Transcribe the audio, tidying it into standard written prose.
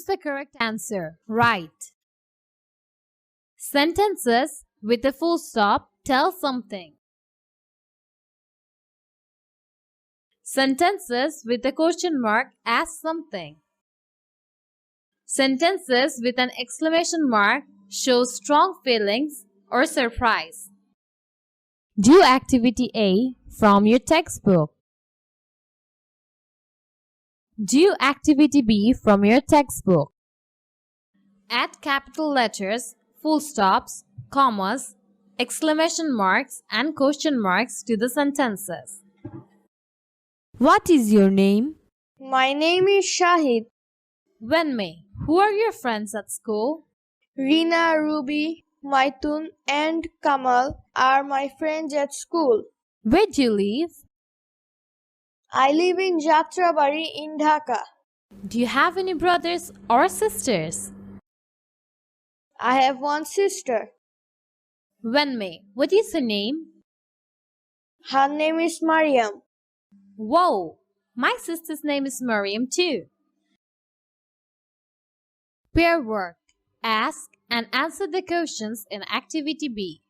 the correct answer. Right. Sentences with a full stop tell something. Sentences with a question mark ask something. Sentences with an exclamation mark show strong feelings or surprise. Do activity A from your textbook. Do activity B from your textbook. Add capital letters, full stops, commas, exclamation marks and question marks to the sentences. What is your name? My name is Shahid. Wenmei. Who are your friends at school? Rina, Ruby, Maitun and Kamal are my friends at school. Where do you live? I live in Jatrabari in Dhaka. Do you have any brothers or sisters? I have one sister. Wenmei. What is her name? Her name is Mariam. Whoa! My sister's name is Mariam too. Pair work. Ask and answer the questions in Activity B.